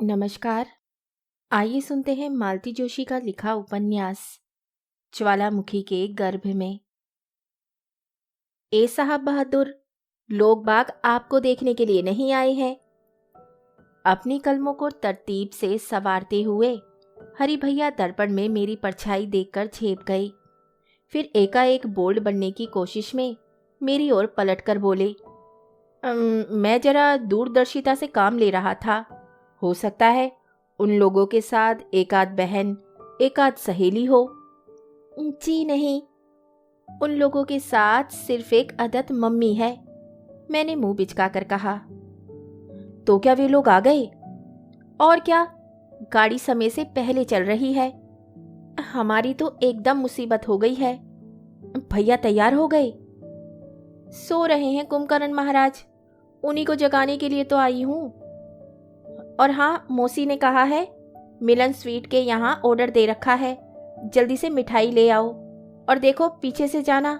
नमस्कार। आइए सुनते हैं मालती जोशी का लिखा उपन्यास ज्वालामुखी के गर्भ में। ए साहब बहादुर, लोग बाग आपको देखने के लिए नहीं आए हैं। अपनी कलमों को तरतीब से संवारते हुए हरि भैया दर्पण में मेरी परछाई देखकर झेप गए। फिर एकाएक बोल्ड बनने की कोशिश में मेरी ओर पलटकर बोले, मैं जरा दूरदर्शिता से काम ले रहा था। हो सकता है उन लोगों के साथ एक आध बहन, एक आध सहेली हो। जी नहीं, उन लोगों के साथ सिर्फ एक अदद मम्मी है, मैंने मुंह बिचकाकर कहा। तो क्या वे लोग आ गए? और क्या, गाड़ी समय से पहले चल रही है। हमारी तो एकदम मुसीबत हो गई है। भैया तैयार हो गए? सो रहे हैं कुंभकर्ण महाराज, उन्हीं को जगाने के लिए तो आई हूं। और हाँ, मौसी ने कहा है मिलन स्वीट के यहाँ ऑर्डर दे रखा है, जल्दी से मिठाई ले आओ। और देखो पीछे से जाना।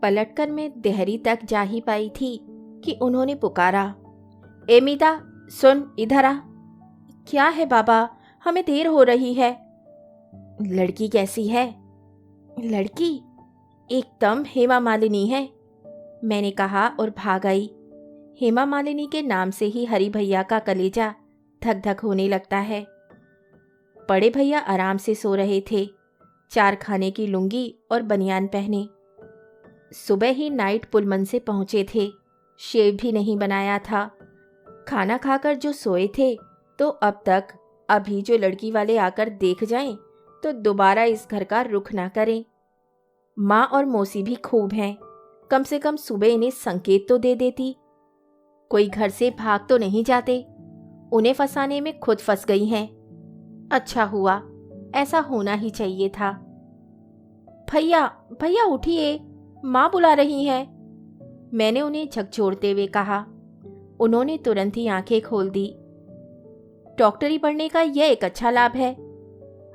पलटकर मैं देहरी तक जा ही पाई थी कि उन्होंने पुकारा, ए मीता सुन, इधर आ। क्या है बाबा, हमें देर हो रही है। लड़की कैसी है? लड़की एकदम हेमा मालिनी है, मैंने कहा और भाग आई। हेमा मालिनी के नाम से ही हरि भैया का कलेजा धक धक होने लगता है। बड़े भैया आराम से सो रहे थे, 4 खाने की लुंगी और बनियान पहने। सुबह ही नाइट पुलमन से पहुंचे थे, शेव भी नहीं बनाया था। खाना खाकर जो सोए थे तो अब तक अभी जो लड़की वाले आकर देख जाएं तो दोबारा इस घर का रुख ना करें। माँ और मौसी भी खूब हैं, कम से कम सुबह इन्हें संकेत तो दे देती। कोई घर से भाग तो नहीं जाते, उन्हें फंसाने में खुद फंस गई हैं। अच्छा हुआ, ऐसा होना ही चाहिए था। भैया भैया उठिए, माँ बुला रही हैं, मैंने उन्हें झकझोरते हुए कहा। उन्होंने तुरंत ही आंखें खोल दी। डॉक्टरी पढ़ने का यह एक अच्छा लाभ है,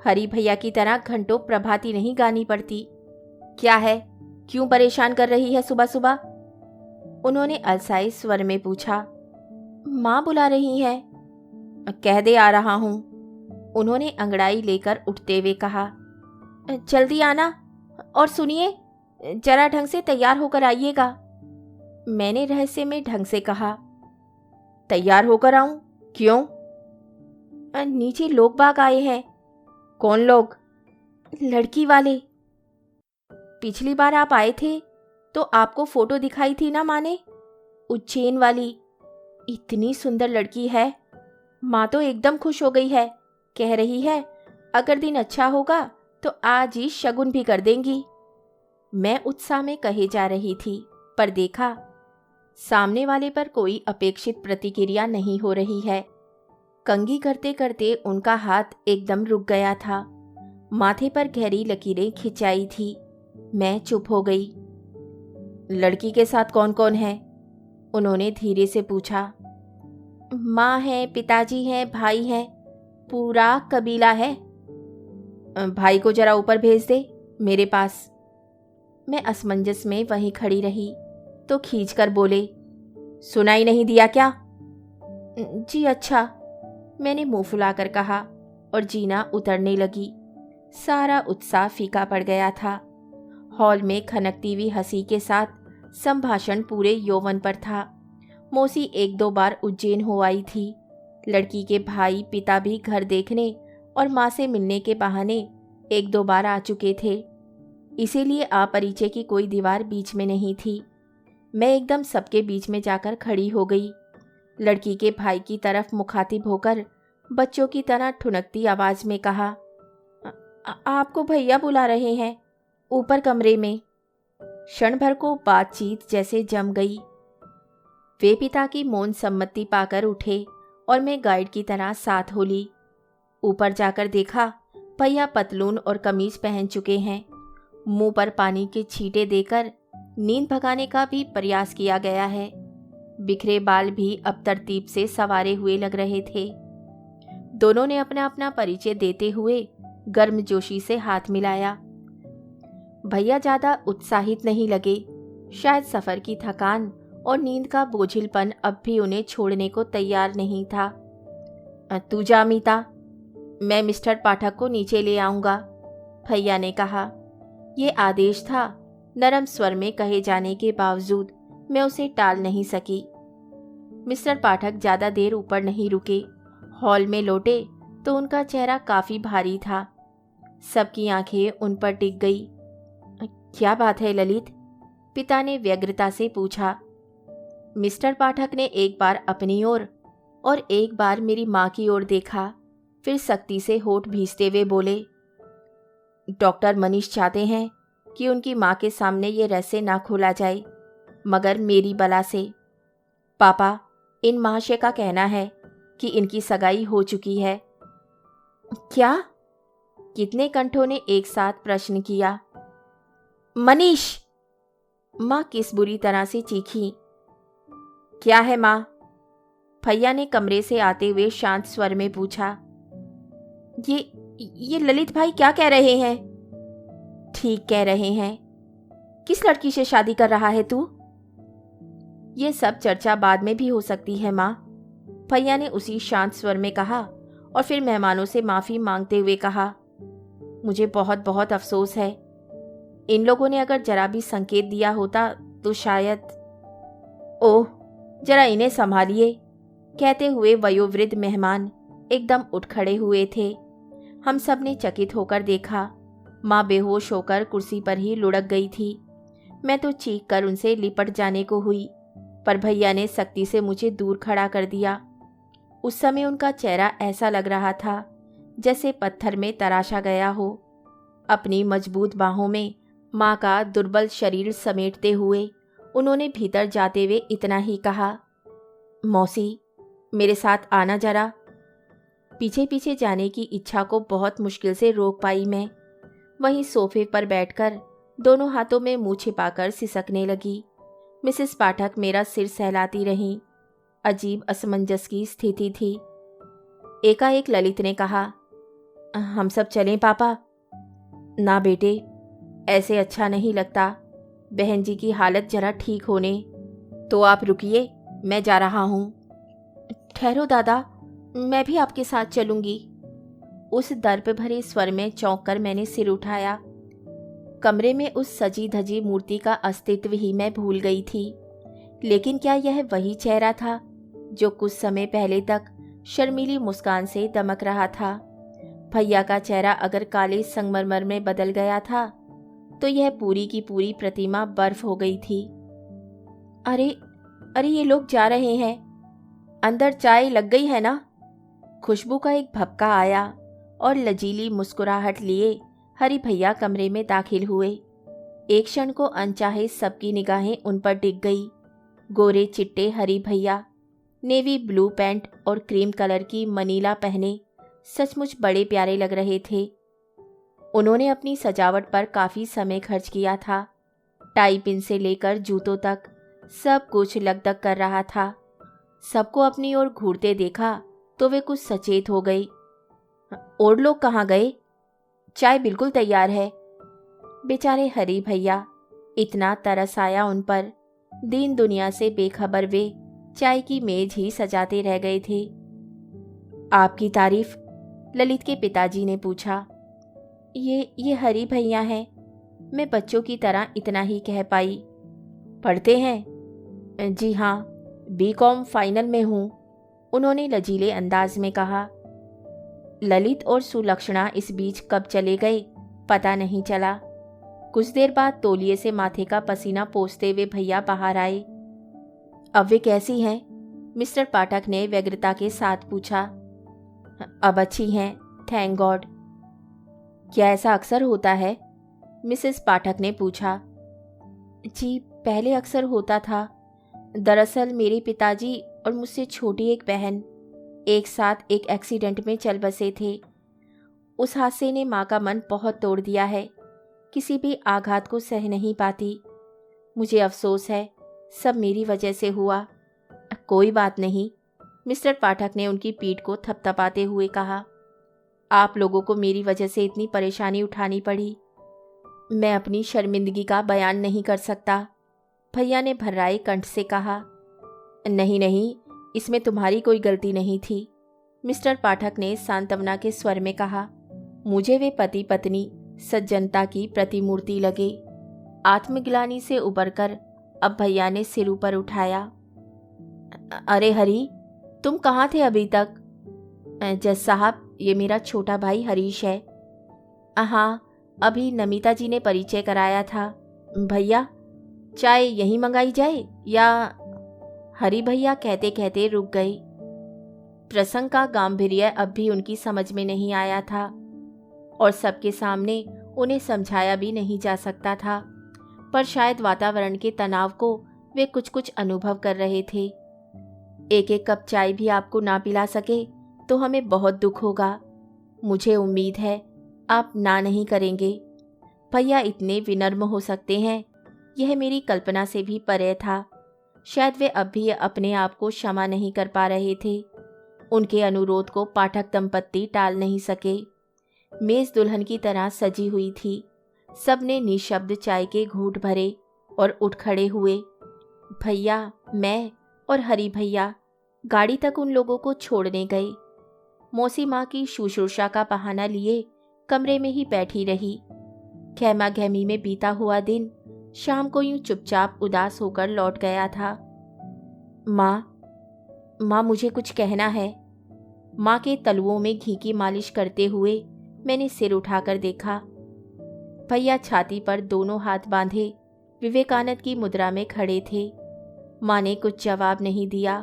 हरि भैया की तरह घंटों प्रभाती नहीं गानी पड़ती। क्या है, क्यों परेशान कर रही है सुबह सुबह? उन्होंने अलसाए स्वर में पूछा। माँ बुला रही है। कह दे आ रहा हूं, उन्होंने अंगड़ाई लेकर उठते हुए कहा। जल्दी आना, और सुनिए, जरा ढंग से तैयार होकर आइएगा, मैंने रहस्य में ढंग से कहा। तैयार होकर आऊं? क्यों? नीचे लोग बाग आए हैं। कौन लोग? लड़की वाले। पिछली बार आप आए थे तो आपको फोटो दिखाई थी ना माँ ने, उज्जैन वाली। इतनी सुंदर लड़की है, माँ तो एकदम खुश हो गई है। कह रही है अगर दिन अच्छा होगा तो आज ही शगुन भी कर देंगी। मैं उत्साह में कहे जा रही थी, पर देखा सामने वाले पर कोई अपेक्षित प्रतिक्रिया नहीं हो रही है। कंघी करते करते उनका हाथ एकदम रुक गया था, माथे पर गहरी लकीरें खिंचाई थी। मैं चुप हो गई। लड़की के साथ कौन कौन है? उन्होंने धीरे से पूछा। माँ है, पिताजी हैं, भाई हैं, पूरा कबीला है। भाई को जरा ऊपर भेज दे मेरे पास। मैं असमंजस में वहीं खड़ी रही तो खींचकर बोले, सुनाई नहीं दिया क्या? जी अच्छा, मैंने मुंह फुलाकर कहा और जीना उतरने लगी। सारा उत्साह फीका पड़ गया था। हॉल में खनकती हुई हंसी के साथ संभाषण पूरे यौवन पर था। मौसी 1-2 बार उज्जैन हो आई थी। लड़की के भाई पिता भी घर देखने और माँ से मिलने के बहाने 1-2 बार आ चुके थे, इसीलिए अपरिचय की कोई दीवार बीच में नहीं थी। मैं एकदम सबके बीच में जाकर खड़ी हो गई। लड़की के भाई की तरफ मुखातिब होकर बच्चों की तरह ठुनकती आवाज में कहा, आपको भैया बुला रहे हैं, ऊपर कमरे में। क्षण भर को बातचीत जैसे जम गई। वे पिता की मौन सम्मति पाकर उठे और मैं गाइड की तरह साथ हो ली। ऊपर जाकर देखा भैया पतलून और कमीज पहन चुके हैं। मुंह पर पानी के छींटे देकर नींद भगाने का भी प्रयास किया गया है। बिखरे बाल भी अब तरतीब से संवारे हुए लग रहे थे। दोनों ने अपना अपना परिचय देते हुए गर्मजोशी से हाथ मिलाया। भैया ज्यादा उत्साहित नहीं लगे, शायद सफर की थकान और नींद का बोझिलपन अब भी उन्हें छोड़ने को तैयार नहीं था। तू जा मीता, मैं मिस्टर पाठक को नीचे ले आऊंगा, भैया ने कहा। ये आदेश था। नरम स्वर में कहे जाने के बावजूद मैं उसे टाल नहीं सकी। मिस्टर पाठक ज्यादा देर ऊपर नहीं रुके। हॉल में लौटे तो उनका चेहरा काफी भारी था। सबकी आंखें उन पर टिक गई। क्या बात है ललित? पिता ने व्यग्रता से पूछा। मिस्टर पाठक ने एक बार अपनी ओर और एक बार मेरी माँ की ओर देखा, फिर सख्ती से होठ भींचते हुए बोले, डॉक्टर मनीष चाहते हैं कि उनकी माँ के सामने ये रहस्य ना खोला जाए, मगर मेरी बला से। पापा, इन महाशय का कहना है कि इनकी सगाई हो चुकी है। क्या? कितने कंठों ने एक साथ प्रश्न किया। मनीष! माँ किस बुरी तरह से चीखी। क्या है माँ? भैया ने कमरे से आते हुए शांत स्वर में पूछा। ये ललित भाई क्या कह रहे हैं? ठीक कह रहे हैं। किस लड़की से शादी कर रहा है तू? ये सब चर्चा बाद में भी हो सकती है माँ, भैया ने उसी शांत स्वर में कहा और फिर मेहमानों से माफी मांगते हुए कहा, मुझे बहुत बहुत अफसोस है। इन लोगों ने अगर जरा भी संकेत दिया होता तो शायद। ओह, जरा इन्हें संभालिए, कहते हुए वयोवृद्ध मेहमान एकदम उठ खड़े हुए थे। हम सब ने चकित होकर देखा। माँ बेहोश होकर कुर्सी पर ही लुढ़क गई थी। मैं तो चीख कर उनसे लिपट जाने को हुई, पर भैया ने सख्ती से मुझे दूर खड़ा कर दिया। उस समय उनका चेहरा ऐसा लग रहा था जैसे पत्थर में तराशा गया हो। अपनी मजबूत बाहों में माँ का दुर्बल शरीर समेटते हुए उन्होंने भीतर जाते हुए इतना ही कहा, मौसी, मेरे साथ आना जरा। पीछे पीछे जाने की इच्छा को बहुत मुश्किल से रोक पाई मैं। वहीं सोफे पर बैठकर दोनों हाथों में मुंह छिपाकर सिसकने लगी। मिसेस पाठक मेरा सिर सहलाती रहीं। अजीब असमंजस की स्थिति थी। एकाएक ललित ने कहा, हम सब चलें पापा? ना बेटे, ऐसे अच्छा नहीं लगता। बहन जी की हालत जरा ठीक होने। तो आप रुकिए, मैं जा रहा हूँ। ठहरो दादा, मैं भी आपके साथ चलूंगी। उस दर्प भरे स्वर में चौंक कर मैंने सिर उठाया। कमरे में उस सजी धजी मूर्ति का अस्तित्व ही मैं भूल गई थी। लेकिन क्या यह वही चेहरा था जो कुछ समय पहले तक शर्मीली मुस्कान से दमक रहा था? भैया का चेहरा अगर काले संगमरमर में बदल गया था तो यह पूरी की पूरी प्रतिमा बर्फ हो गई थी। अरे अरे, ये लोग जा रहे हैं। अंदर चाय लग गई है ना? खुशबू का एक भपका आया और लजीली मुस्कुराहट लिए हरि भैया कमरे में दाखिल हुए। एक क्षण को अनचाहे सबकी निगाहें उन पर टिक गई। गोरे चिट्टे हरि भैया नेवी ब्लू पैंट और क्रीम कलर की मनीला पहने सचमुच बड़े प्यारे लग रहे थे। उन्होंने अपनी सजावट पर काफी समय खर्च किया था। टाई पिन से लेकर जूतों तक सब कुछ लगदग कर रहा था। सबको अपनी ओर घूरते देखा तो वे कुछ सचेत हो गई। और लोग कहाँ गए? चाय बिल्कुल तैयार है। बेचारे हरि भैया, इतना तरस आया उन पर। दीन दुनिया से बेखबर वे चाय की मेज ही सजाते रह गए थे। आपकी तारीफ? ललित के पिताजी ने पूछा। ये हरि भैया हैं। मैं बच्चों की तरह इतना ही कह पाई। पढ़ते हैं? जी हाँ, बीकॉम फाइनल में हूँ, उन्होंने लजीले अंदाज में कहा। ललित और सुलक्षणा इस बीच कब चले गए पता नहीं चला। कुछ देर बाद तौलिए से माथे का पसीना पोंछते हुए भैया बाहर आए। अब वे कैसी हैं? मिस्टर पाठक ने व्यग्रता के साथ पूछा। अब अच्छी हैं, थैंक गॉड। क्या ऐसा अक्सर होता है? मिसेस पाठक ने पूछा। जी, पहले अक्सर होता था। दरअसल मेरे पिताजी और मुझसे छोटी एक बहन एक साथ एक एक्सीडेंट में चल बसे थे। उस हादसे ने माँ का मन बहुत तोड़ दिया है। किसी भी आघात को सह नहीं पाती। मुझे अफसोस है, सब मेरी वजह से हुआ। कोई बात नहीं, मिस्टर पाठक ने उनकी पीठ को थपथपाते हुए कहा। आप लोगों को मेरी वजह से इतनी परेशानी उठानी पड़ी, मैं अपनी शर्मिंदगी का बयान नहीं कर सकता, भैया ने भर्राए कंठ से कहा। नहीं नहीं, इसमें तुम्हारी कोई गलती नहीं थी, मिस्टर पाठक ने सांत्वना के स्वर में कहा। मुझे वे पति पत्नी सज्जनता की प्रतिमूर्ति लगे। आत्मग्लानि से उबरकर अब भैया ने सिर ऊपर उठाया। अरे हरी, तुम कहाँ थे अभी तक? जज साहब, ये मेरा छोटा भाई हरीश है। हाँ, अभी नमिता जी ने परिचय कराया था। भैया, चाय यहीं मंगाई जाए या? हरी भैया कहते कहते रुक गए। प्रसंग का गांभीर्य अब भी उनकी समझ में नहीं आया था और सबके सामने उन्हें समझाया भी नहीं जा सकता था, पर शायद वातावरण के तनाव को वे कुछ कुछ अनुभव कर रहे थे। एक एक कप चाय भी आपको ना पिला सके तो हमें बहुत दुख होगा। मुझे उम्मीद है आप ना नहीं करेंगे। भैया इतने विनम्र हो सकते हैं, यह मेरी कल्पना से भी परे था। शायद वे अब भी अपने आप को क्षमा नहीं कर पा रहे थे। उनके अनुरोध को पाठक दंपत्ति टाल नहीं सके। मेज दुल्हन की तरह सजी हुई थी। सबने निशब्द चाय के घूंट भरे और उठ खड़े हुए। भैया, मैं और हरी भैया गाड़ी तक उन लोगों को छोड़ने गए। मौसी माँ की शुश्रूषा का बहाना लिए कमरे में ही बैठी रही। गहमा गहमी में बीता हुआ दिन शाम को यूं चुपचाप उदास होकर लौट गया था। माँ, मुझे कुछ कहना है। माँ के तलुओं में घी की मालिश करते हुए मैंने सिर उठाकर देखा। भैया छाती पर दोनों हाथ बांधे विवेकानंद की मुद्रा में खड़े थे। माँ ने कुछ जवाब नहीं दिया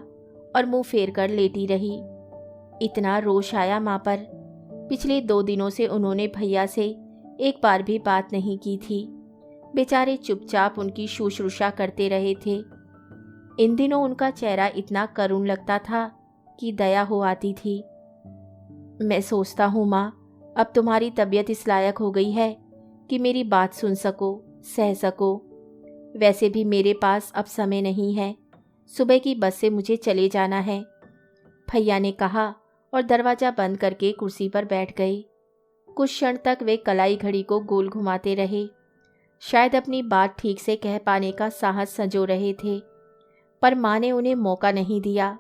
और मुंह फेर कर लेटी रही। इतना रोष आया माँ पर। पिछले 2 दिनों से उन्होंने भैया से एक बार भी बात नहीं की थी। बेचारे चुपचाप उनकी शुश्रूषा करते रहे थे। इन दिनों उनका चेहरा इतना करुण लगता था कि दया हो आती थी। मैं सोचता हूँ माँ, अब तुम्हारी तबीयत इस लायक हो गई है कि मेरी बात सुन सको, सह सको। वैसे भी मेरे पास अब समय नहीं है। सुबह की बस से मुझे चले जाना है, भैया ने कहा और दरवाज़ा बंद करके कुर्सी पर बैठ गए। कुछ क्षण तक वे कलाई घड़ी को गोल घुमाते रहे। शायद अपनी बात ठीक से कह पाने का साहस संजो रहे थे, पर माँ ने उन्हें मौका नहीं दिया।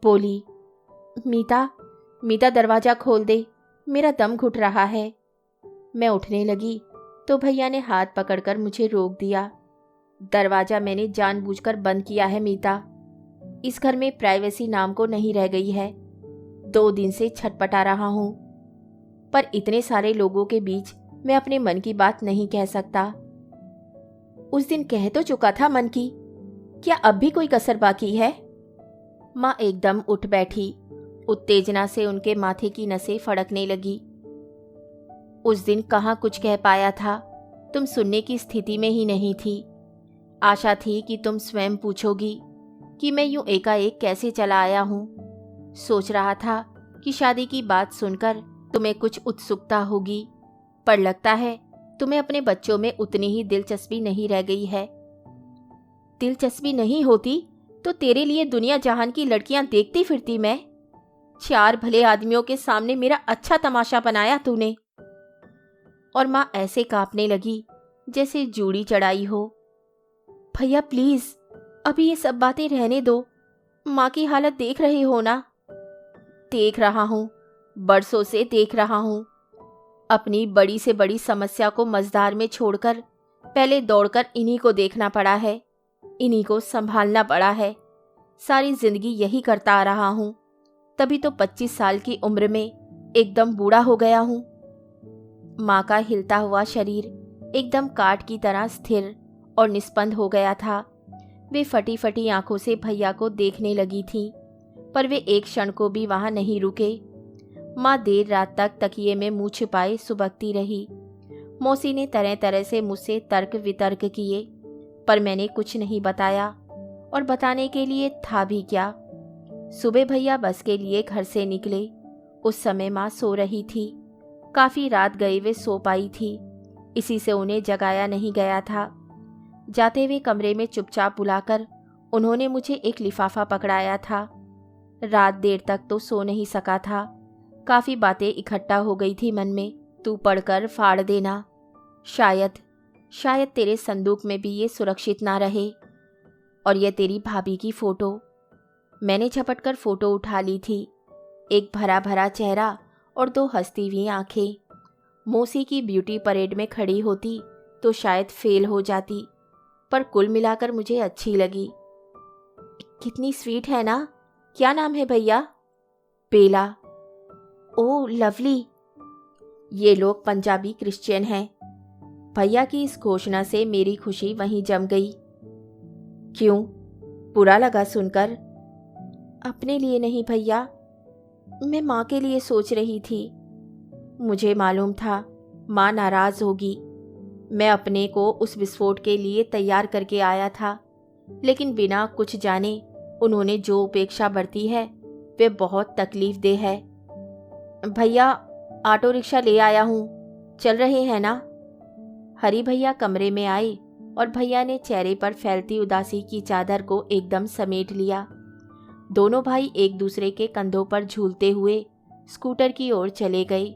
बोली, मीता दरवाज़ा खोल दे, मेरा दम घुट रहा है। मैं उठने लगी तो भैया ने हाथ पकड़कर मुझे रोक दिया। दरवाज़ा मैंने जानबूझकर बंद किया है मीता। इस घर में प्राइवेसी नाम को नहीं रह गई है। 2 दिन से छटपटा रहा हूँ, पर इतने सारे लोगों के बीच मैं अपने मन की बात नहीं कह सकता। उस दिन कह तो चुका था मन की, क्या अब भी कोई कसर बाकी है? माँ एकदम उठ बैठी। उत्तेजना से उनके माथे की नसें फड़कने लगी। उस दिन कहाँ कुछ कह पाया था, तुम सुनने की स्थिति में ही नहीं थी। आशा थी कि तुम स्वयं पूछोगी कि मैं यूं एकाएक कैसे चला आया हूँ। सोच रहा था कि शादी की बात सुनकर तुम्हें कुछ उत्सुकता होगी, पर लगता है तुम्हें अपने बच्चों में उतनी ही दिलचस्पी नहीं रह गई है। दिलचस्पी नहीं होती तो तेरे लिए दुनिया जहान की लड़कियां देखती फिरती मैं। 4 भले आदमियों के सामने मेरा अच्छा तमाशा बनाया तूने। और माँ ऐसे कांपने लगी जैसे जूड़ी चढ़ाई हो। भैया प्लीज, अभी ये सब बातें रहने दो। माँ की हालत देख रहे हो ना? देख रहा हूँ, बरसों से देख रहा हूँ। अपनी बड़ी से बड़ी समस्या को मझधार में छोड़कर पहले दौड़कर इन्हीं को देखना पड़ा है, इन्हीं को संभालना पड़ा है। सारी जिंदगी यही करता आ रहा हूँ, तभी तो 25 साल की उम्र में एकदम बूढ़ा हो गया हूँ। माँ का हिलता हुआ शरीर एकदम काठ की तरह स्थिर और निस्पंद हो गया था। वे फटी फटी आंखों से भैया को देखने लगी थी, पर वे एक क्षण को भी वहां नहीं रुके। माँ देर रात तक तकिए में मुंह छिपाए सुबकती रही। मौसी ने तरह तरह से मुझसे तर्क वितर्क किए, पर मैंने कुछ नहीं बताया, और बताने के लिए था भी क्या। सुबह भैया बस के लिए घर से निकले। उस समय माँ सो रही थी। काफ़ी रात गए वे सो पाई थी, इसी से उन्हें जगाया नहीं गया था। जाते हुए कमरे में चुपचाप बुलाकर उन्होंने मुझे एक लिफाफा पकड़ाया था। रात देर तक तो सो नहीं सका था। काफ़ी बातें इकट्ठा हो गई थी मन में। तू पढ़कर फाड़ देना, शायद तेरे संदूक में भी ये सुरक्षित ना रहे। और यह तेरी भाभी की फ़ोटो। मैंने झपट कर फ़ोटो उठा ली थी। एक भरा भरा चेहरा और 2 हंसती हुई आंखें। मौसी की ब्यूटी परेड में खड़ी होती तो शायद फेल हो जाती, पर कुल मिलाकर मुझे अच्छी लगी। कितनी स्वीट है ना। क्या नाम है भैया? बेला। Oh lovely. ये लोग पंजाबी क्रिश्चियन हैं। भैया की इस घोषणा से मेरी खुशी वहीं जम गई। क्यों, बुरा लगा सुनकर? अपने लिए नहीं भैया, मैं माँ के लिए सोच रही थी। मुझे मालूम था माँ नाराज होगी। मैं अपने को उस विस्फोट के लिए तैयार करके आया था, लेकिन बिना कुछ जाने उन्होंने जो उपेक्षा बरती है वे बहुत तकलीफ दे है। भैया, ऑटो रिक्शा ले आया हूँ, चल रहे हैं ना? हरी भैया कमरे में आए और भैया ने चेहरे पर फैलती उदासी की चादर को एकदम समेट लिया। दोनों भाई एक दूसरे के कंधों पर झूलते हुए स्कूटर की ओर चले गए।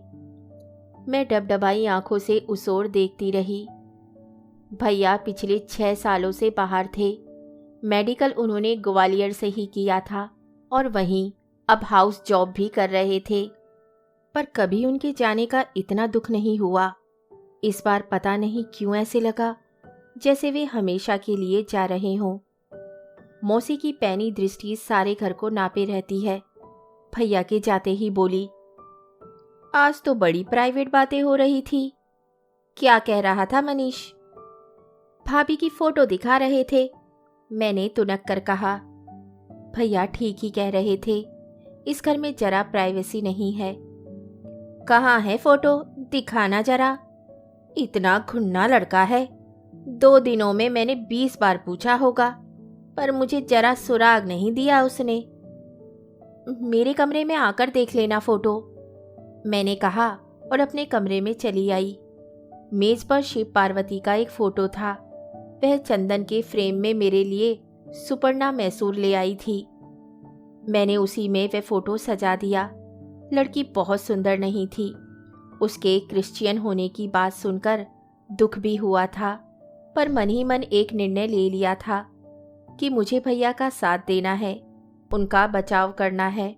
मैं डबडबाई आंखों से उस ओर देखती रही। भैया पिछले 6 सालों से बाहर थे। मेडिकल उन्होंने ग्वालियर से ही किया था और वहीं अब हाउस जॉब भी कर रहे थे, पर कभी उनके जाने का इतना दुख नहीं हुआ। इस बार पता नहीं क्यों ऐसे लगा जैसे वे हमेशा के लिए जा रहे हों। मौसी की पैनी दृष्टि सारे घर को नापे रहती है। भैया के जाते ही बोली, आज तो बड़ी प्राइवेट बातें हो रही थी। क्या कह रहा था मनीष? भाभी की फोटो दिखा रहे थे, मैंने तुनक कर कहा। भैया ठीक ही कह रहे थे, इस घर में जरा प्राइवेसी नहीं है। कहाँ है फोटो, दिखाना जरा। इतना घुन्ना लड़का है, 2 दिनों में मैंने 20 बार पूछा होगा, पर मुझे जरा सुराग नहीं दिया उसने। मेरे कमरे में आकर देख लेना फोटो, मैंने कहा और अपने कमरे में चली आई। मेज पर शिव पार्वती का एक फोटो था। वह चंदन के फ्रेम में मेरे लिए सुपर्णा मैसूर ले आई थी। मैंने उसी में वह फोटो सजा दिया। लड़की बहुत सुंदर नहीं थी। उसके क्रिश्चियन होने की बात सुनकर दुख भी हुआ था, पर मन ही मन एक निर्णय ले लिया था कि मुझे भैया का साथ देना है, उनका बचाव करना है।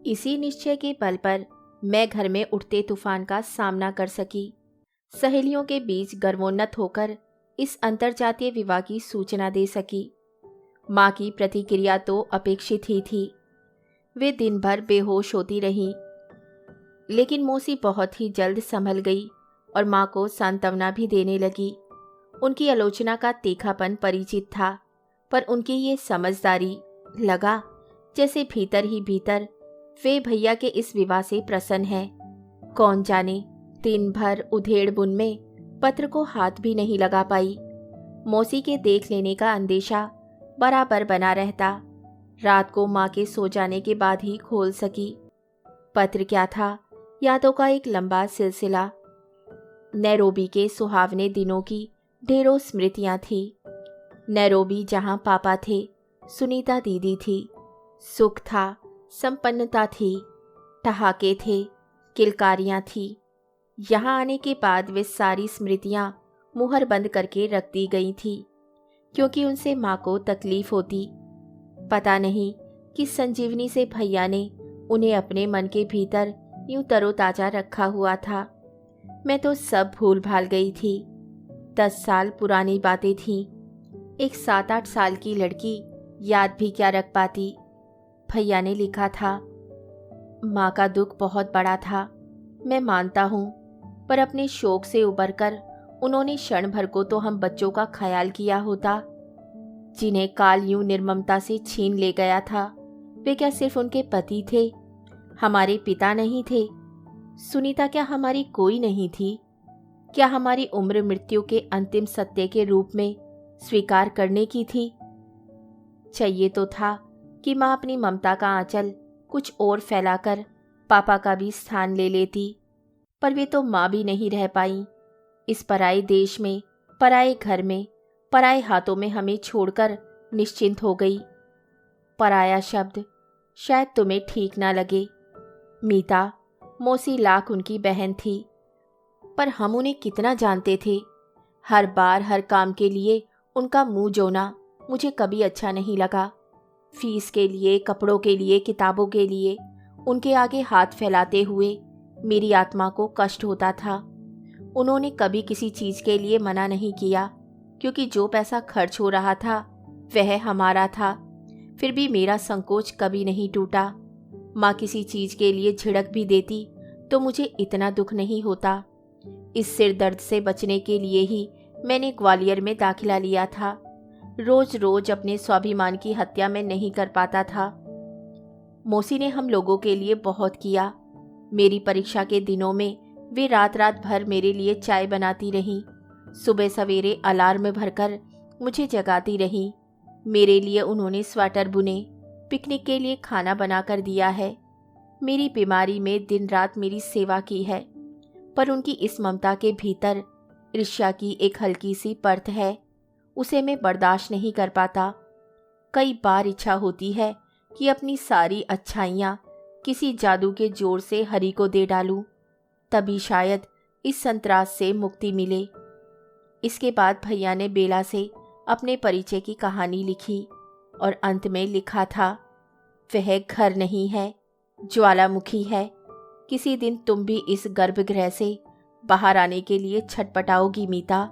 इसी निश्चय के बल पर मैं घर में उठते तूफान का सामना कर सकी। सहेलियों के बीच गर्वोन्नत होकर इस अंतरजातीय विवाह की सूचना दे सकी। माँ की प्रतिक्रिया तो अपेक्षित ही थी। वे दिन भर बेहोश होती रहीं, लेकिन मौसी बहुत ही जल्द संभल गई और माँ को सांत्वना भी देने लगी। उनकी आलोचना का तीखापन परिचित था, पर उनकी ये समझदारी लगा जैसे भीतर ही भीतर वे भैया के इस विवाह से प्रसन्न हैं। कौन जाने, दिन भर उधेड़ बुन में पत्र को हाथ भी नहीं लगा पाई। मौसी के देख लेने का अंदेशा बराबर बना रहता। रात को माँ के सो जाने के बाद ही खोल सकी। पत्र क्या था, यादों का एक लंबा सिलसिला। नैरोबी के सुहावने दिनों की ढेरों स्मृतियां थी। नैरोबी जहां पापा थे, सुनीता दीदी थी। सुख था, संपन्नता थी, ठहाके थे, किलकारियां थी। यहाँ आने के बाद वे सारी स्मृतियां मुहर बंद करके रख दी गई थी, क्योंकि उनसे माँ को तकलीफ होती। पता नहीं किस संजीवनी से भैया ने उन्हें अपने मन के भीतर यूं तरोताजा रखा हुआ था। मैं तो सब भूल भाल गई थी। 10 साल पुरानी बातें थीं। एक 7-8 साल की लड़की याद भी क्या रख पाती। भैया ने लिखा था, माँ का दुख बहुत बड़ा था, मैं मानता हूँ, पर अपने शोक से उबरकर उन्होंने क्षण भर को तो हम बच्चों का ख्याल किया होता, जिन्हें काल यूं निर्ममता से छीन ले गया था। वे क्या सिर्फ उनके पति थे, हमारे पिता नहीं थे? सुनीता क्या हमारी कोई नहीं थी? क्या हमारी उम्र मृत्यु के अंतिम सत्य के रूप में स्वीकार करने की थी? चाहिए तो था कि माँ अपनी ममता का आंचल कुछ और फैलाकर पापा का भी स्थान ले लेती, पर वे तो माँ भी नहीं रह पाई। इस पराए देश में, पराए घर में, पराए हाथों में हमें छोड़कर निश्चिंत हो गई। पराया शब्द शायद तुम्हें ठीक ना लगे। मीता, मौसी लाख उनकी बहन थी, पर हम उन्हें कितना जानते थे। हर बार हर काम के लिए उनका मुंह जोना मुझे कभी अच्छा नहीं लगा। फीस के लिए, कपड़ों के लिए, किताबों के लिए उनके आगे हाथ फैलाते हुए मेरी आत्मा को कष्ट होता था। उन्होंने कभी किसी चीज़ के लिए मना नहीं किया, क्योंकि जो पैसा खर्च हो रहा था वह हमारा था। फिर भी मेरा संकोच कभी नहीं टूटा। माँ किसी चीज़ के लिए झिड़क भी देती तो मुझे इतना दुख नहीं होता। इस सिर दर्द से बचने के लिए ही मैंने ग्वालियर में दाखिला लिया था। रोज रोज अपने स्वाभिमान की हत्या मैं नहीं कर पाता था। मौसी ने हम लोगों के लिए बहुत किया। मेरी परीक्षा के दिनों में वे रात रात भर मेरे लिए चाय बनाती रहीं। सुबह सवेरे अलार्म भरकर मुझे जगाती रहीं। मेरे लिए उन्होंने स्वेटर बुने, पिकनिक के लिए खाना बनाकर दिया है। मेरी बीमारी में दिन रात मेरी सेवा की है। पर उनकी इस ममता के भीतर ईर्ष्या की एक हल्की सी परत है। उसे मैं बर्दाश्त नहीं कर पाता। कई बार इच्छा होती है कि अपनी सारी अच्छाइयाँ किसी जादू के जोर से हरि को दे डालूं, तभी शायद इस संतरास से मुक्ति मिले। इसके बाद भैया ने बेला से अपने परिचय की कहानी लिखी और अंत में लिखा था, वह घर नहीं है, ज्वालामुखी है। किसी दिन तुम भी इस गर्भगृह से बाहर आने के लिए छटपटाओगी मीता,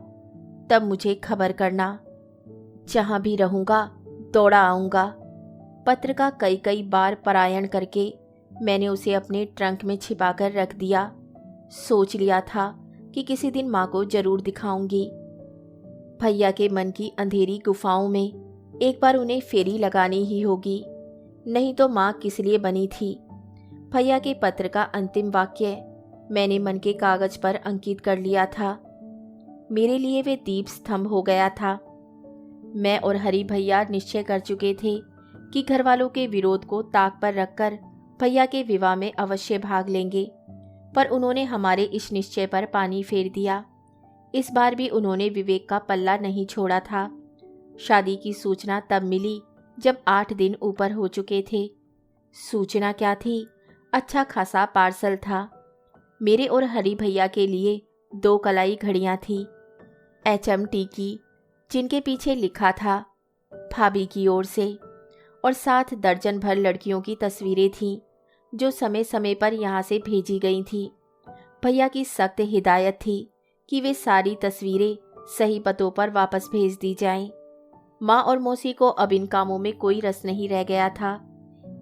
तब मुझे खबर करना। जहाँ भी रहूँगा दौड़ा आऊँगा। पत्र का कई कई बार पारायण करके मैंने उसे अपने ट्रंक में छिपाकर रख दिया। सोच लिया था कि किसी दिन माँ को जरूर दिखाऊंगी। भैया के मन की अंधेरी गुफाओं में एक बार उन्हें फेरी लगानी ही होगी, नहीं तो माँ किस लिए बनी थी। भैया के पत्र का अंतिम वाक्य मैंने मन के कागज पर अंकित कर लिया था। मेरे लिए वे दीप स्तंभ हो गया था। मैं और हरि भैया निश्चय कर चुके थे कि घर वालों के विरोध को ताक पर रखकर भैया के विवाह में अवश्य भाग लेंगे, पर उन्होंने हमारे इस निश्चय पर पानी फेर दिया। इस बार भी उन्होंने विवेक का पल्ला नहीं छोड़ा था। शादी की सूचना तब मिली जब 8 दिन ऊपर हो चुके थे। सूचना क्या थी? अच्छा खासा पार्सल था। मेरे और हरि भैया के लिए 2 कलाई घड़ियां थी, HMT की, जिनके पीछे लिखा था भाभी की ओर से, और 7 दर्जन भर लड़कियों की तस्वीरें थीं जो समय समय पर यहाँ से भेजी गई थीं। भैया की सख्त हिदायत थी कि वे सारी तस्वीरें सही पतों पर वापस भेज दी जाएं। माँ और मौसी को अब इन कामों में कोई रस नहीं रह गया था,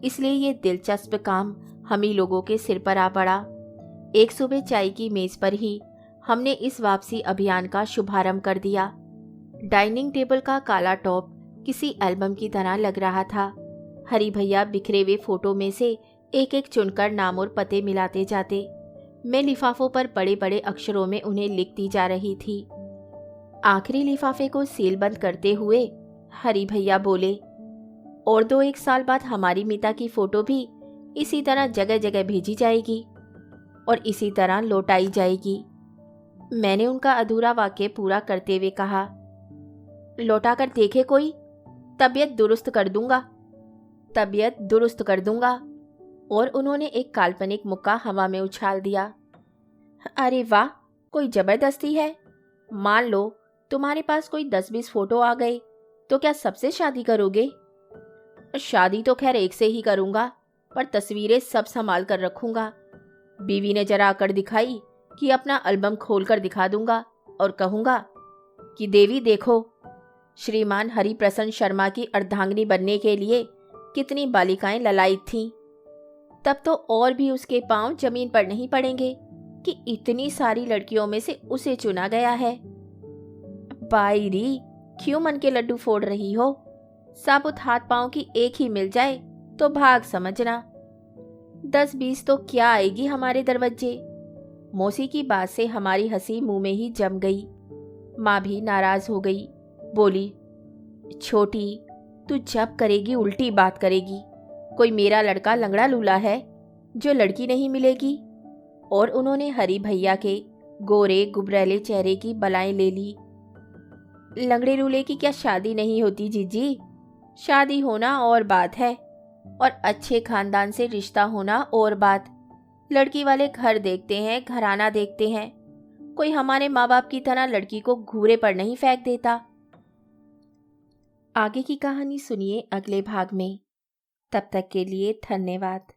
इसलिए ये दिलचस्प काम हम ही लोगों के सिर पर आ पड़ा। एक सुबह चाय की मेज पर ही हमने इस वापसी अभियान का शुभारंभ कर दिया। डाइनिंग टेबल का काला टॉप किसी एल्बम की तरह लग रहा था। हरि भैया बिखरे हुए फोटो में से एक एक चुनकर नाम और पते मिलाते जाते। मैं लिफाफों पर बड़े बड़े अक्षरों में उन्हें लिखती जा रही थी। आखिरी लिफाफे को सील बंद करते हुए हरि भैया बोले, और 2-1 साल बाद हमारी मीता की फोटो भी इसी तरह जगह जगह भेजी जाएगी और इसी तरह लौटाई जाएगी। मैंने उनका अधूरा वाक्य पूरा करते हुए कहा, लौटा कर देखे कोई, तबीयत दुरुस्त कर दूंगा, तबीयत दुरुस्त कर दूंगा। और उन्होंने एक काल्पनिक मुक्का हवा में उछाल दिया। अरे वाह, कोई जबरदस्ती है। मान लो तुम्हारे पास कोई 10-20 फोटो आ गए तो क्या सबसे शादी करोगे? शादी तो खैर एक से ही करूंगा, पर तस्वीरें सब संभाल कर रखूंगा। बीवी ने जरा आकर दिखाई कि अपना एल्बम खोलकर दिखा दूंगा और कहूंगा कि देवी देखो, श्रीमान हरिप्रसन्न शर्मा की अर्धांगिनी बनने के लिए कितनी बालिकाएं ललायित थीं। तब तो और भी उसके पांव जमीन पर नहीं पड़ेंगे कि इतनी सारी लड़कियों में से उसे चुना गया है। बायरी, क्यों मन के लड्डू फोड़ रही हो? साबुत हाथ पांव की एक ही मिल जाए तो भाग समझना। 10-20 तो क्या आएगी हमारे दरवाजे। मौसी की बात से हमारी हंसी मुंह में ही जम गई। माँ भी नाराज हो गई, बोली, छोटी, तू जब करेगी उल्टी बात करेगी। कोई मेरा लड़का लंगड़ा लूला है जो लड़की नहीं मिलेगी? और उन्होंने हरि भैया के गोरे गुबरैले चेहरे की बलाएं ले ली। लंगड़े लूले की क्या शादी नहीं होती जीजी? शादी होना और बात है, और अच्छे खानदान से रिश्ता होना और बात। लड़की वाले घर देखते हैं, घराना देखते हैं। कोई हमारे माँ बाप की तरह लड़की को घूरे पर नहीं फेंक देता। आगे की कहानी सुनिए अगले भाग में। तब तक के लिए धन्यवाद।